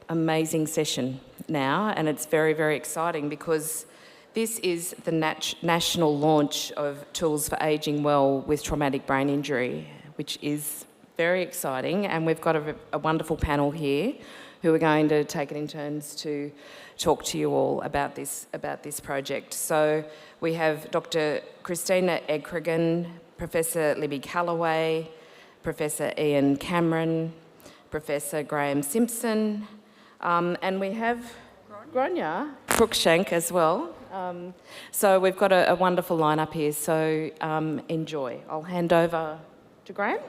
Amazing session now, and it's very, very exciting because this is the national launch of Tools for Ageing Well with Traumatic Brain Injury, which is very exciting, and we've got a wonderful panel here who are going to take it in turns to talk to you all about this project. So we have Dr. Christina Ekegren, Professor Libby Callaway, Professor Ian Cameron, Professor Grahame Simpson, and we have Grahame Cruikshank as well. So we've got a wonderful lineup here, so enjoy. I'll hand over to Grahame.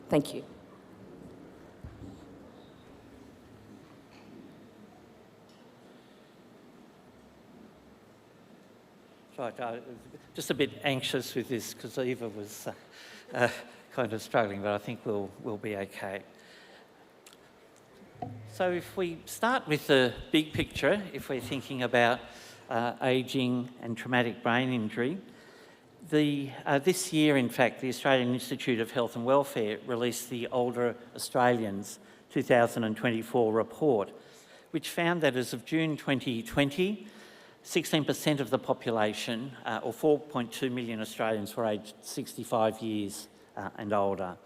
Thank you. Right, just a bit anxious with this because Eva was kind of struggling, but I think we'll be okay. So if we start with the big picture, if we're thinking about ageing and traumatic brain injury, this year, in fact, the Australian Institute of Health and Welfare released the Older Australians 2024 report, which found that as of June 2020, 16% of the population, or 4.2 million Australians, were aged 65 years and older.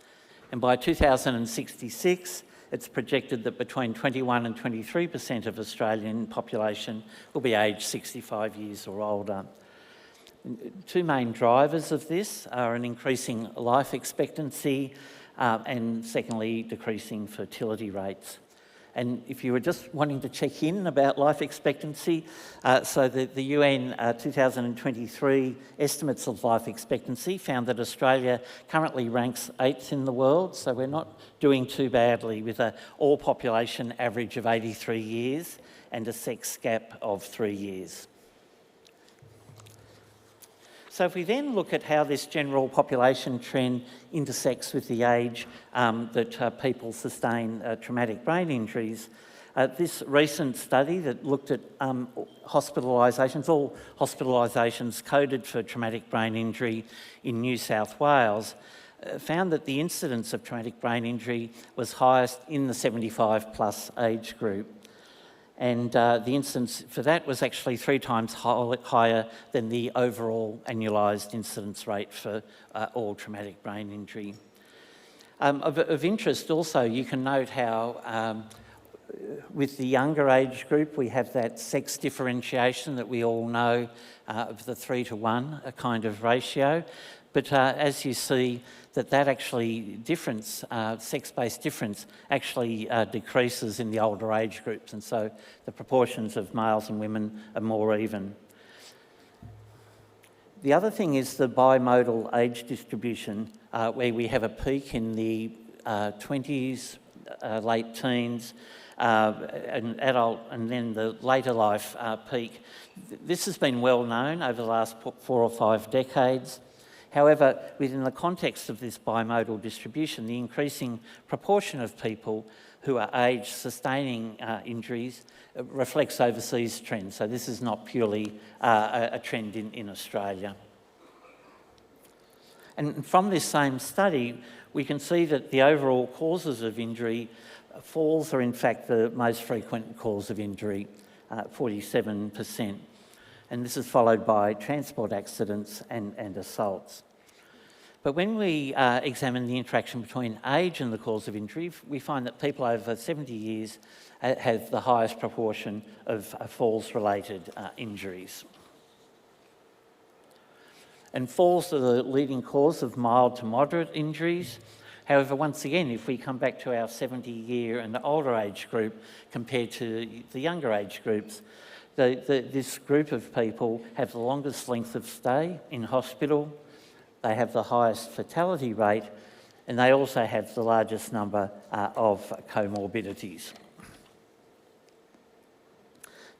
And by 2066, it's projected that between 21 and 23% of Australian population will be aged 65 years or older. Two main drivers of this are an increasing life expectancy and secondly, decreasing fertility rates. And if you were just wanting to check in about life expectancy, so the UN 2023 estimates of life expectancy found that Australia currently ranks 8th in the world, so we're not doing too badly with an all-population average of 83 years and a sex gap of 3 years. So if we then look at how this general population trend intersects with the age that people sustain traumatic brain injuries, this recent study that looked at hospitalisations, all hospitalisations coded for traumatic brain injury in New South Wales, found that the incidence of traumatic brain injury was highest in the 75 plus age group. And the incidence for that was actually 3 times higher than the overall annualised incidence rate for all traumatic brain injury. Of interest also, you can note how with the younger age group, we have that sex differentiation that we all know of the 3 to 1 kind of ratio. But as you see, that actually difference, sex-based difference, actually decreases in the older age groups, and so the proportions of males and women are more even. The other thing is the bimodal age distribution, where we have a peak in the 20s, late teens, an adult, and then the later life peak. This has been well known over the last 4 or 5 decades. However, within the context of this bimodal distribution, the increasing proportion of people who are age-sustaining injuries reflects overseas trends. So this is not purely a trend in Australia. And from this same study, we can see that the overall causes of injury, falls are in fact the most frequent cause of injury, 47%. And this is followed by transport accidents and assaults. But when we examine the interaction between age and the cause of injury, we find that people over 70 years have the highest proportion of falls-related injuries. And falls are the leading cause of mild to moderate injuries. However, once again, if we come back to our 70-year and older age group compared to the younger age groups, this group of people have the longest length of stay in hospital, they have the highest fatality rate, and they also have the largest number of comorbidities.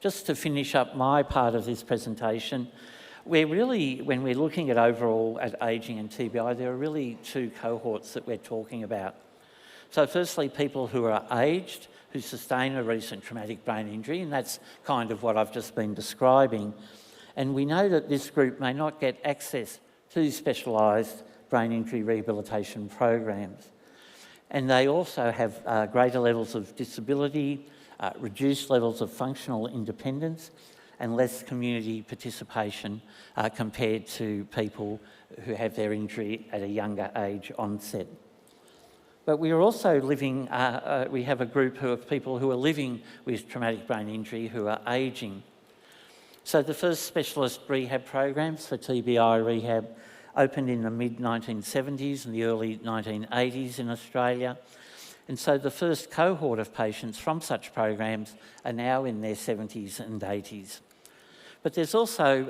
Just to finish up my part of this presentation, we're really, when we're looking at overall at ageing and TBI, there are really 2 cohorts that we're talking about. So firstly, people who are aged, who sustain a recent traumatic brain injury, and that's kind of what I've just been describing. And we know that this group may not get access to specialised brain injury rehabilitation programs. And they also have greater levels of disability, reduced levels of functional independence, and less community participation compared to people who have their injury at a younger age onset. But we are also living, we have a group of people who are living with traumatic brain injury who are ageing. So the first specialist rehab programs for TBI rehab opened in the mid-1970s and the early 1980s in Australia. And so the first cohort of patients from such programs are now in their 70s and 80s. But there's also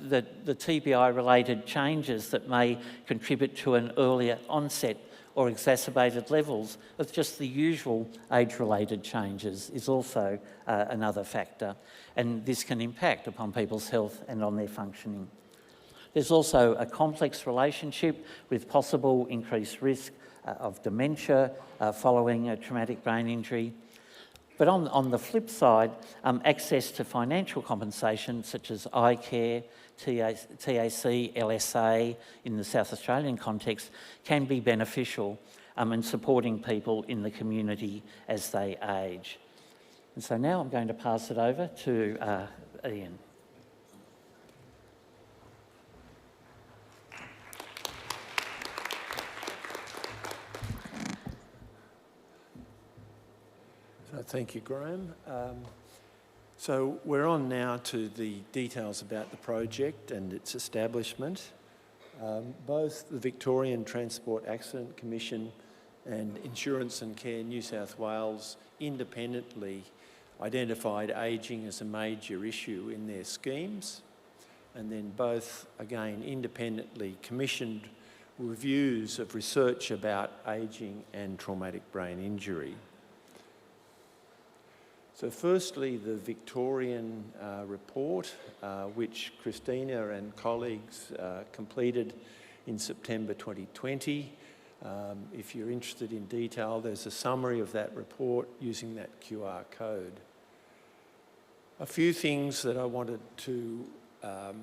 the TBI-related changes that may contribute to an earlier onset or exacerbated levels of just the usual age-related changes is also another factor. And this can impact upon people's health and on their functioning. There's also a complex relationship with possible increased risk of dementia following a traumatic brain injury. But on the flip side, access to financial compensation such as eye care, TAC, LSA in the South Australian context can be beneficial in supporting people in the community as they age. And so now I'm going to pass it over to Ian. So thank you, Grahame. So we're on now to the details about the project and its establishment. Both the Victorian Transport Accident Commission and Insurance and Care New South Wales independently identified ageing as a major issue in their schemes, and then both, again, independently commissioned reviews of research about ageing and traumatic brain injury. So firstly, the Victorian report, which Christina and colleagues completed in September 2020. If you're interested in detail, there's a summary of that report using that QR code. A few things that I wanted to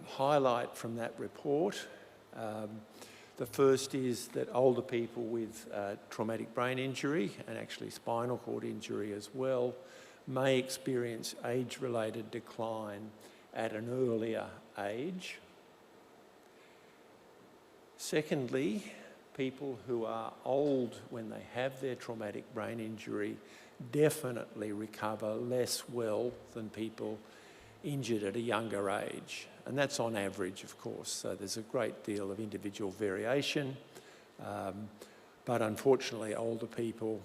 highlight from that report. The first is that older people with traumatic brain injury, and actually spinal cord injury as well, may experience age-related decline at an earlier age. Secondly, people who are old when they have their traumatic brain injury definitely recover less well than people injured at a younger age. And that's on average, of course, so there's a great deal of individual variation. But unfortunately, older people,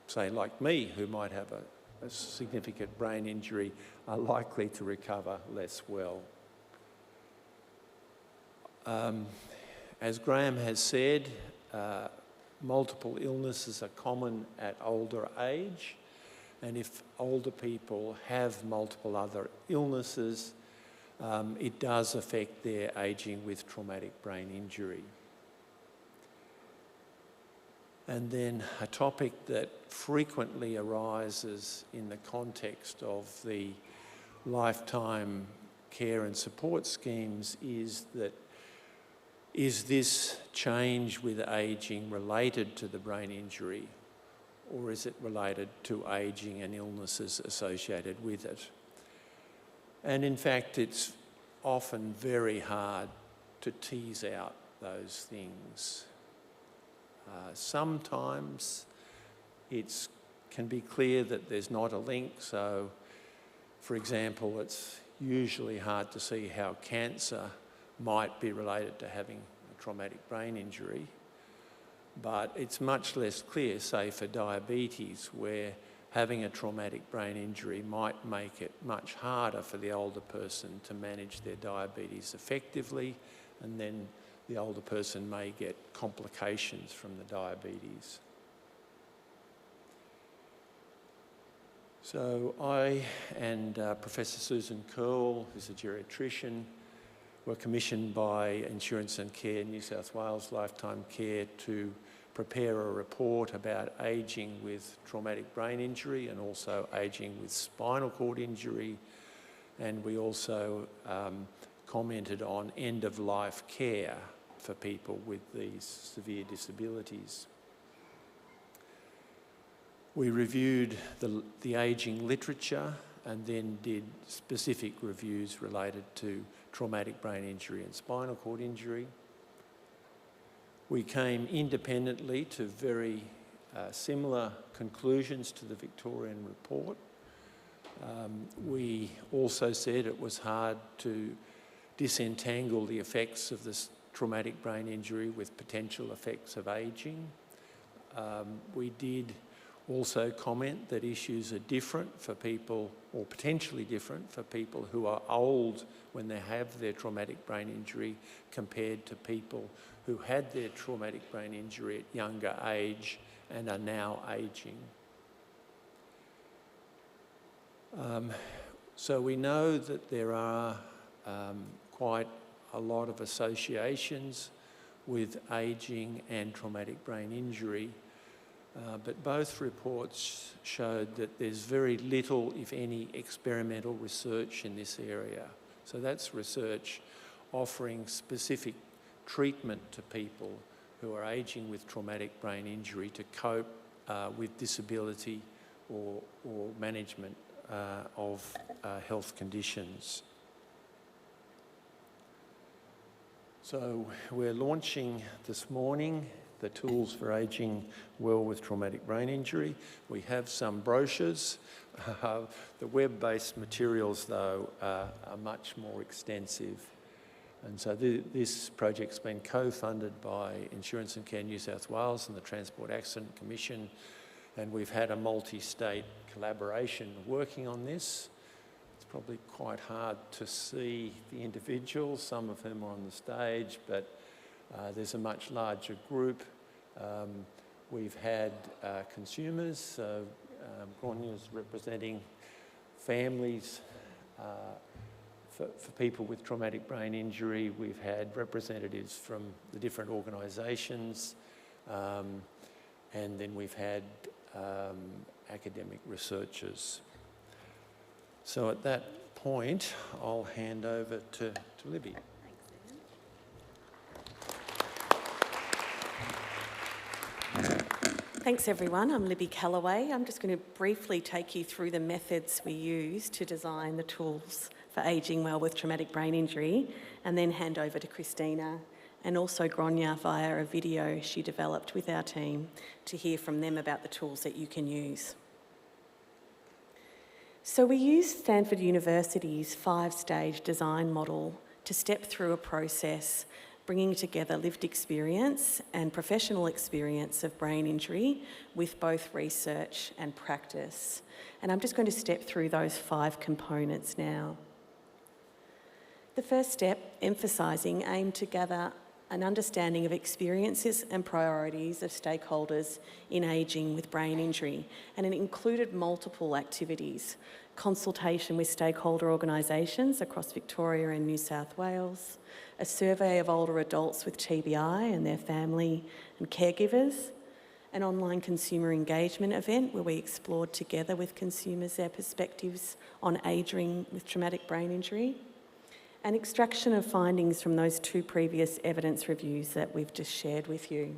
say like me, who might have a significant brain injury, are likely to recover less well. As Grahame has said, multiple illnesses are common at older age, and if older people have multiple other illnesses, it does affect their ageing with traumatic brain injury. And then a topic that frequently arises in the context of the lifetime care and support schemes is that, is this change with ageing related to the brain injury, or is it related to ageing and illnesses associated with it? And in fact, it's often very hard to tease out those things. Sometimes it can be clear that there's not a link. So, for example, it's usually hard to see how cancer might be related to having a traumatic brain injury, but it's much less clear, say, for diabetes, where having a traumatic brain injury might make it much harder for the older person to manage their diabetes effectively, and then the older person may get complications from the diabetes. So I and Professor Susan Curl, who's a geriatrician, were commissioned by Insurance and Care New South Wales Lifetime Care to prepare a report about ageing with traumatic brain injury and also ageing with spinal cord injury. And we also commented on end-of-life care for people with these severe disabilities. We reviewed the ageing literature and then did specific reviews related to traumatic brain injury and spinal cord injury. We came independently to very similar conclusions to the Victorian report. We also said it was hard to disentangle the effects of this traumatic brain injury with potential effects of ageing. We did also comment that issues are different for people, or potentially different for people who are old when they have their traumatic brain injury compared to people who had their traumatic brain injury at younger age and are now ageing. So we know that there are quite a lot of associations with ageing and traumatic brain injury, but both reports showed that there's very little, if any, experimental research in this area. So that's research offering specific treatment to people who are ageing with traumatic brain injury to cope with disability or management of health conditions. So we're launching this morning the Tools for Ageing Well with Traumatic Brain Injury. We have some brochures. The web-based materials, though, are much more extensive. And so this project's been co-funded by Insurance and Care New South Wales and the Transport Accident Commission, and we've had a multi-state collaboration working on this. It's probably quite hard to see the individuals, some of whom are on the stage, but there's a much larger group. We've had consumers, so Grahame's representing families for people with traumatic brain injury. We've had representatives from the different organisations, and then we've had academic researchers. So at that point, I'll hand over to Libby. Thanks everyone, I'm Libby Callaway. I'm just going to briefly take you through the methods we use to design the tools for ageing well with traumatic brain injury, and then hand over to Christina and also Grahame via a video she developed with our team to hear from them about the tools that you can use. So we use Stanford University's 5-stage design model to step through a process bringing together lived experience and professional experience of brain injury with both research and practice. And I'm just going to step through those 5 components now. The first step, emphasising, aimed to gather an understanding of experiences and priorities of stakeholders in ageing with brain injury, and it included multiple activities: consultation with stakeholder organisations across Victoria and New South Wales, a survey of older adults with TBI and their family and caregivers, an online consumer engagement event where we explored together with consumers their perspectives on ageing with traumatic brain injury, an extraction of findings from those 2 previous evidence reviews that we've just shared with you,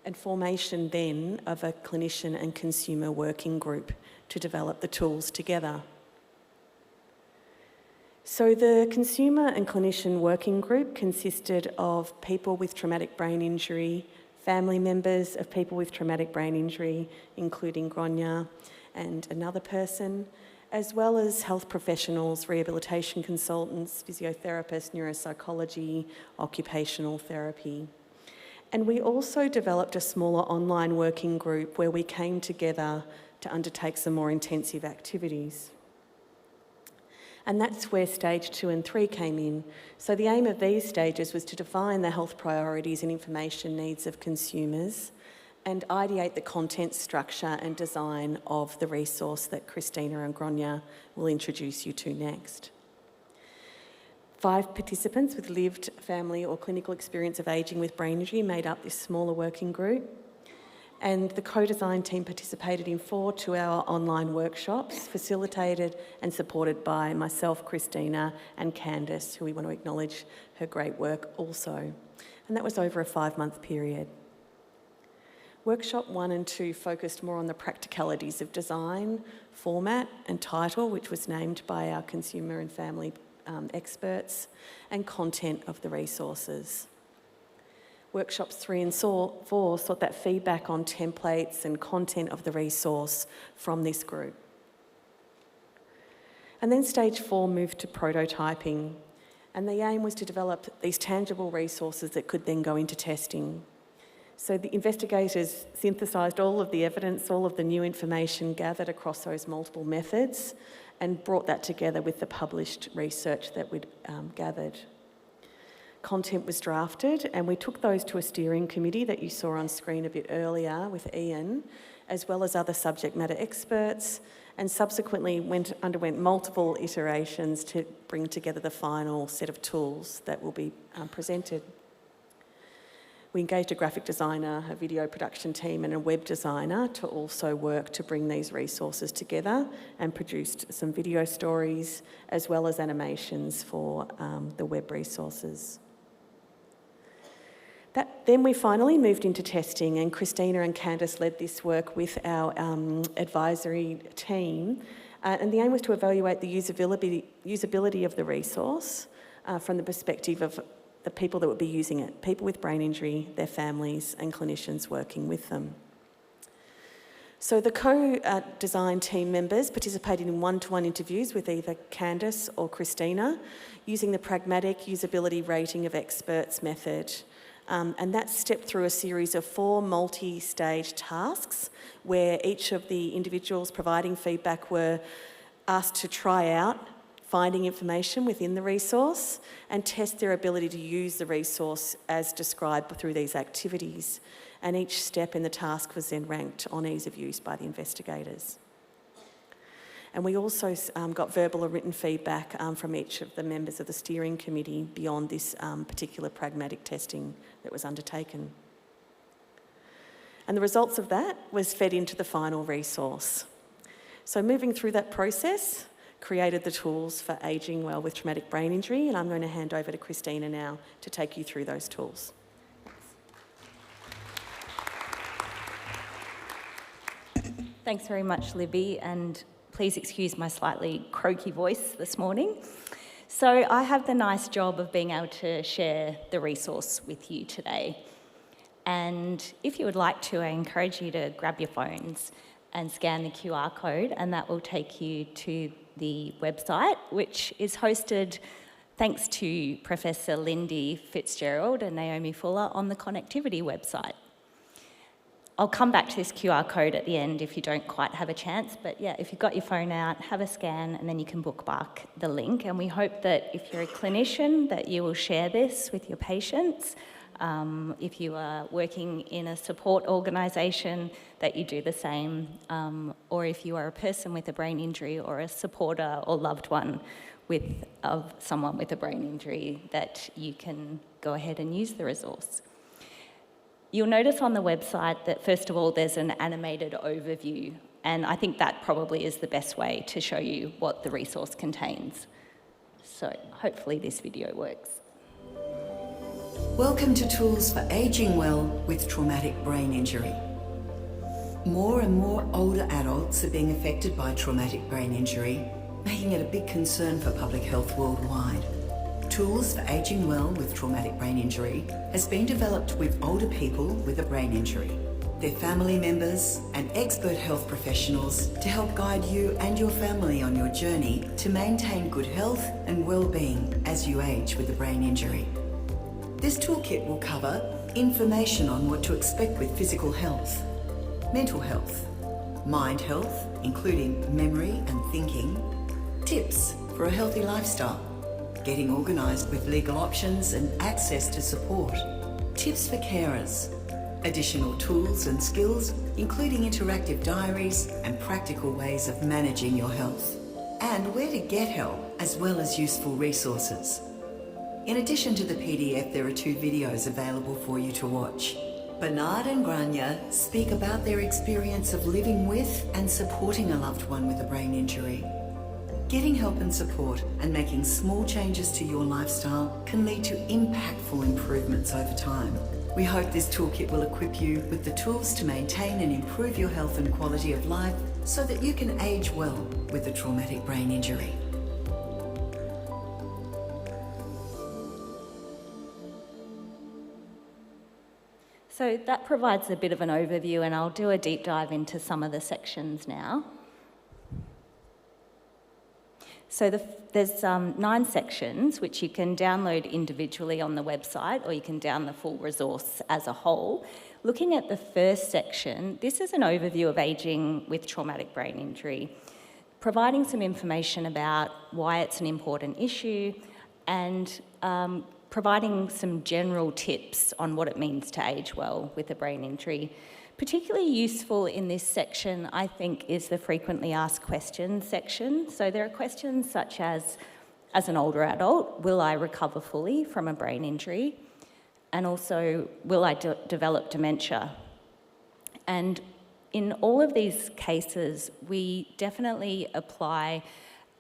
and formation then of a clinician and consumer working group to develop the tools together. So the consumer and clinician working group consisted of people with traumatic brain injury, family members of people with traumatic brain injury, including Grahame and another person, as well as health professionals, rehabilitation consultants, physiotherapists, neuropsychology, occupational therapy. And we also developed a smaller online working group where we came together to undertake some more intensive activities. And that's where stage 2 and 3 came in. So the aim of these stages was to define the health priorities and information needs of consumers and ideate the content structure and design of the resource that Christina and Grahame will introduce you to next. 5 participants with lived family or clinical experience of ageing with brain injury made up this smaller working group. And the co-design team participated in 4 2-hour online workshops, facilitated and supported by myself, Christina, and Candice, who we want to acknowledge her great work also. And that was over a 5-month period. Workshop 1 and 2 focused more on the practicalities of design, format and title, which was named by our consumer and family experts, and content of the resources. Workshops 3 and 4 sought that feedback on templates and content of the resource from this group. And then stage 4 moved to prototyping, and the aim was to develop these tangible resources that could then go into testing. So the investigators synthesised all of the evidence, all of the new information gathered across those multiple methods, and brought that together with the published research that we'd gathered. Content was drafted, and we took those to a steering committee that you saw on screen a bit earlier with Ian, as well as other subject matter experts, and subsequently underwent multiple iterations to bring together the final set of tools that will be presented. We engaged a graphic designer, a video production team and a web designer to also work to bring these resources together, and produced some video stories as well as animations for the web resources. Then we finally moved into testing, and Christina and Candice led this work with our advisory team, and the aim was to evaluate the usability of the resource from the perspective of the people that would be using it, people with brain injury, their families and clinicians working with them. So the co-design team members participated in one-to-one interviews with either Candice or Christina, using the pragmatic usability rating of experts method. And that stepped through a series of 4 multi-stage tasks where each of the individuals providing feedback were asked to try out finding information within the resource and test their ability to use the resource as described through these activities. And each step in the task was then ranked on ease of use by the investigators. And we also got verbal or written feedback from each of the members of the steering committee beyond this particular pragmatic testing that was undertaken. And the results of that was fed into the final resource. So moving through that process, created the tools for ageing well with traumatic brain injury, and I'm going to hand over to Christina now to take you through those tools. Thanks very much, Libby, and please excuse my slightly croaky voice this morning. So I have the nice job of being able to share the resource with you today. And if you would like to, I encourage you to grab your phones and scan the QR code, and that will take you to the website, which is hosted thanks to Professor Lindy Fitzgerald and Naomi Fuller on the Connectivity website. I'll come back to this QR code at the end if you don't quite have a chance, but yeah, if you've got your phone out, have a scan and then you can bookmark the link. And we hope that if you're a clinician that you will share this with your patients. If you are working in a support organisation, that you do the same. Or if you are a person with a brain injury or a supporter or loved one of someone with a brain injury, that you can go ahead and use the resource. You'll notice on the website that, first of all, there's an animated overview, and I think that probably is the best way to show you what the resource contains. So hopefully this video works. Welcome to Tools for Ageing Well with Traumatic Brain Injury. More and more older adults are being affected by traumatic brain injury, making it a big concern for public health worldwide. Tools for Ageing Well with Traumatic Brain Injury has been developed with older people with a brain injury, their family members and expert health professionals to help guide you and your family on your journey to maintain good health and well-being as you age with a brain injury. This toolkit will cover information on what to expect with physical health, mental health, mind health, including memory and thinking, tips for a healthy lifestyle, getting organised with legal options and access to support, tips for carers, additional tools and skills, including interactive diaries and practical ways of managing your health, and where to get help, as well as useful resources. In addition to the PDF, there are 2 videos available for you to watch. Bernard and Grahame speak about their experience of living with and supporting a loved one with a brain injury. Getting help and support and making small changes to your lifestyle can lead to impactful improvements over time. We hope this toolkit will equip you with the tools to maintain and improve your health and quality of life so that you can age well with a traumatic brain injury. So that provides a bit of an overview, and I'll do a deep dive into some of the sections now. So there's 9 sections which you can download individually on the website, or you can download the full resource as a whole. Looking at the first section, this is an overview of ageing with traumatic brain injury, providing some information about why it's an important issue and providing some general tips on what it means to age well with a brain injury. Particularly useful in this section, I think, is the frequently asked questions section. So there are questions such as an older adult, will I recover fully from a brain injury? And also, will I develop dementia? And in all of these cases, we definitely apply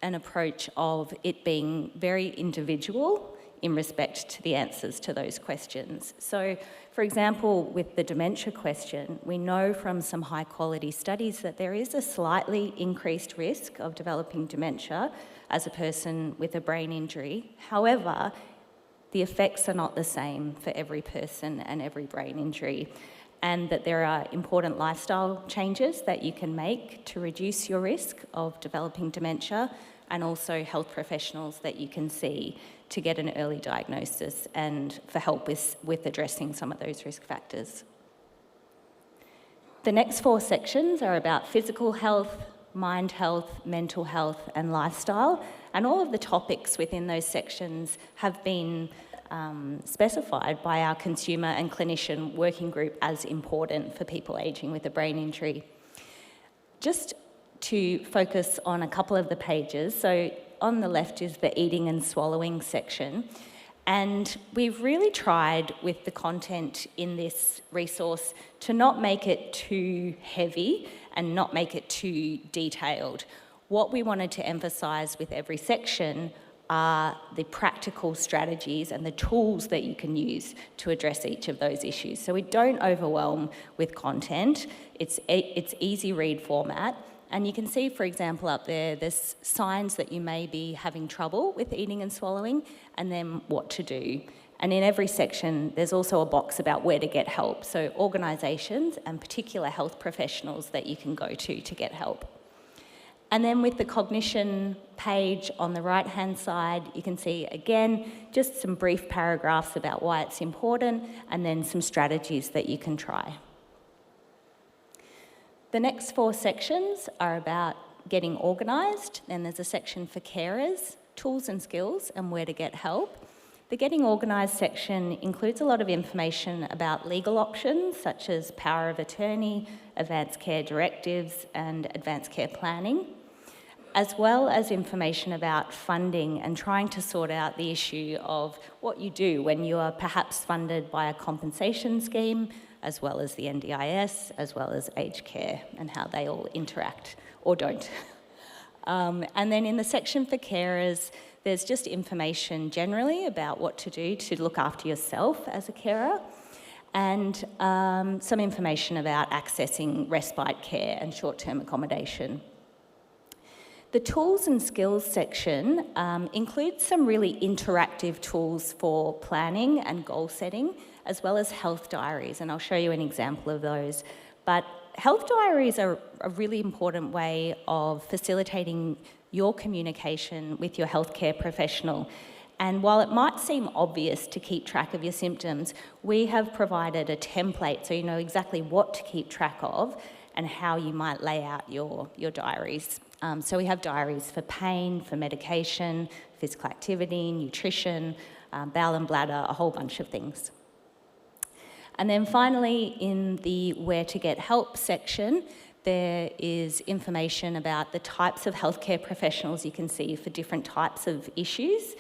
an approach of it being very individual in respect to the answers to those questions. So, for example, with the dementia question, we know from some high-quality studies that there is a slightly increased risk of developing dementia as a person with a brain injury. However, the effects are not the same for every person and every brain injury, and that there are important lifestyle changes that you can make to reduce your risk of developing dementia, and also health professionals that you can see to get an early diagnosis and for help with addressing some of those risk factors. The next 4 sections are about physical health, mind health, mental health and lifestyle, and all of the topics within those sections have been specified by our consumer and clinician working group as important for people ageing with a brain injury. Just to focus on a couple of the pages, so on the left is the eating and swallowing section, and we've really tried with the content in this resource to not make it too heavy and not make it too detailed. What we wanted to emphasise with every section are the practical strategies and the tools that you can use to address each of those issues. So we don't overwhelm with content. It's easy read format. And you can see, for example, up there's signs that you may be having trouble with eating and swallowing, and then what to do. And in every section, there's also a box about where to get help. So organisations and particular health professionals that you can go to get help. And then with the cognition page on the right-hand side, you can see, again, just some brief paragraphs about why it's important, and then some strategies that you can try. The next 4 sections are about getting organised. Then there's a section for carers, tools and skills, and where to get help. The getting organised section includes a lot of information about legal options, such as power of attorney, advanced care directives, and advanced care planning, as well as information about funding and trying to sort out the issue of what you do when you are perhaps funded by a compensation scheme, as well as the NDIS, as well as aged care, and how they all interact or don't. And then in the section for carers, there's just information generally about what to do to look after yourself as a carer, and some information about accessing respite care and short-term accommodation. The tools and skills section includes some really interactive tools for planning and goal setting, as well as health diaries, and I'll show you an example of those. But health diaries are a really important way of facilitating your communication with your healthcare professional. And while it might seem obvious to keep track of your symptoms, we have provided a template so you know exactly what to keep track of and how you might lay out your diaries. So we have diaries for pain, for medication, physical activity, nutrition, bowel and bladder, a whole bunch of things. And then finally, in the where to get help section, there is information about the types of healthcare professionals you can see for different types of issues.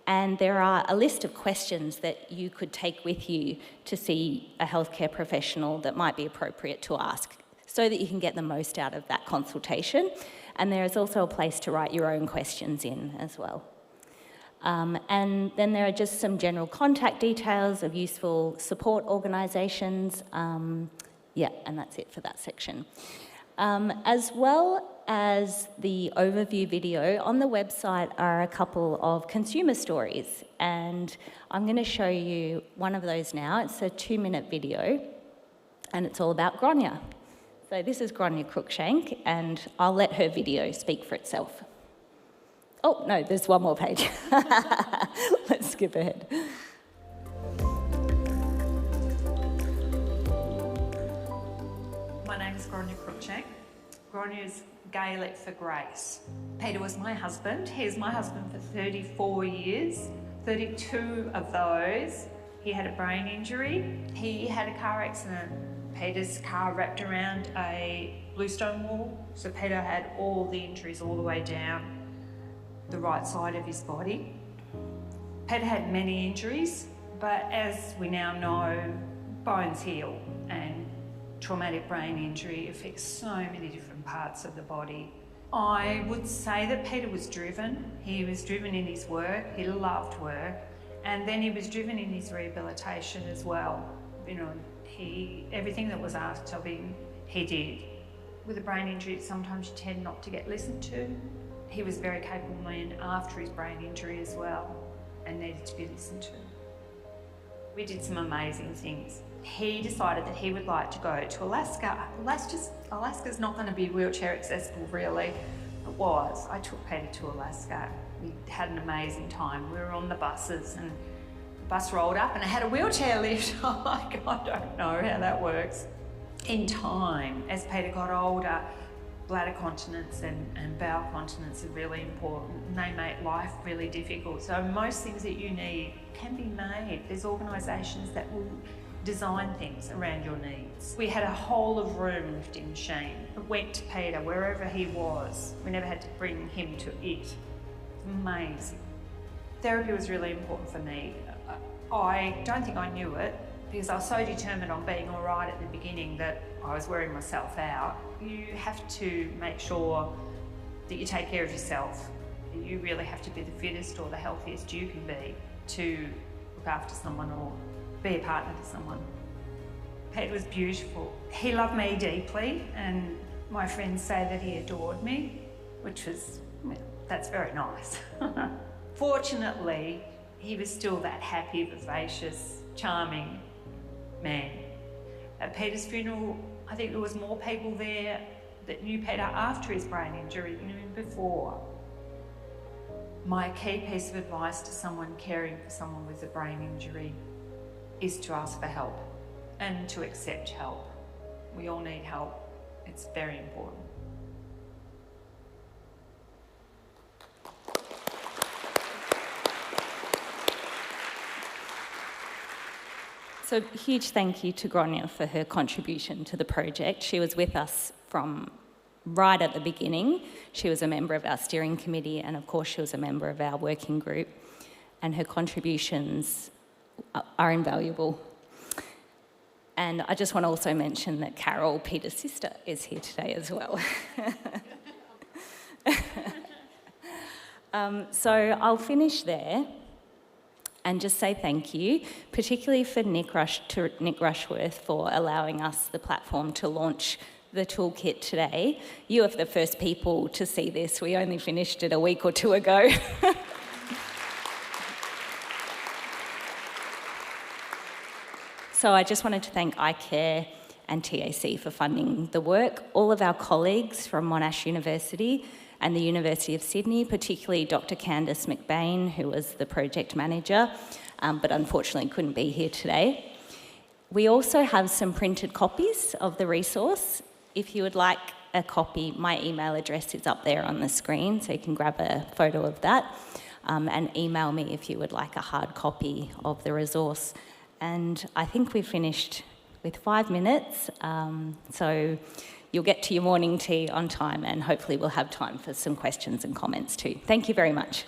And there are a list of questions that you could take with you to see a healthcare professional that might be appropriate to ask, so that you can get the most out of that consultation. And there is also a place to write your own questions in as well. And then there are just some general contact details of useful support organisations. Yeah, and that's it for that section. As well as the overview video, on the website are a couple of consumer stories, and I'm going to show you one of those now. It's a 2-minute video, and it's all about Grahame. So this is Grahame Cruikshank, and I'll let her video speak for itself. Oh, no, there's one more page. Let's skip ahead. My name is Grahame Cruikshank. Grahame is Gaelic for grace. Peter was my husband. He was my husband for 34 years. 32 of those, he had a brain injury. He had a car accident. Peter's car wrapped around a bluestone wall. So Peter had all the injuries all the way down the right side of his body. Peter had many injuries, but as we now know, bones heal, and traumatic brain injury affects so many different parts of the body. I would say that Peter was driven. He was driven in his work, he loved work, and then he was driven in his rehabilitation as well. You know, everything that was asked of him, he did. With a brain injury, sometimes you tend not to get listened to. He was a very capable man after his brain injury as well, and needed to be listened to. We did some amazing things. He decided that he would like to go to Alaska. Alaska's not going to be wheelchair accessible, really. It was. I took Peter to Alaska. We had an amazing time. We were on the buses, and the bus rolled up and it had a wheelchair lift. Oh my God, I don't know how that works. In time, as Peter got older, bladder continence and bowel continence are really important, and they make life really difficult. So most things that you need can be made. There's organisations that will design things around your needs. We had a whole of room lifting machine. It went to Peter wherever he was. We never had to bring him to it. Amazing. Therapy was really important for me. I don't think I knew it, because I was so determined on being all right at the beginning that I was wearing myself out. You have to make sure that you take care of yourself. You really have to be the fittest or the healthiest you can be to look after someone or be a partner to someone. Peter was beautiful. He loved me deeply, and my friends say that he adored me, which was, well, that's very nice. Fortunately, he was still that happy, vivacious, charming man. At Peter's funeral, I think there was more people there that knew Peter after his brain injury than knew him before. My key piece of advice to someone caring for someone with a brain injury is to ask for help and to accept help. We all need help. It's very important. So huge thank you to Grahame for her contribution to the project. She was with us from right at the beginning. She was a member of our steering committee, and of course she was a member of our working group, and her contributions are invaluable. And I just want to also mention that Carol, Peter's sister, is here today as well. So I'll finish there and just say thank you, particularly for Nick Rushworth for allowing us the platform to launch the toolkit today. You are the first people to see this. We only finished it a week or two ago. So I just wanted to thank iCare and TAC for funding the work, all of our colleagues from Monash University and the University of Sydney, particularly Dr. Candice McBain, who was the project manager, but unfortunately couldn't be here today. We also have some printed copies of the resource. If you would like a copy, my email address is up there on the screen, so you can grab a photo of that and email me if you would like a hard copy of the resource. And I think we've finished with 5 minutes, so you'll get to your morning tea on time, and hopefully we'll have time for some questions and comments too. Thank you very much.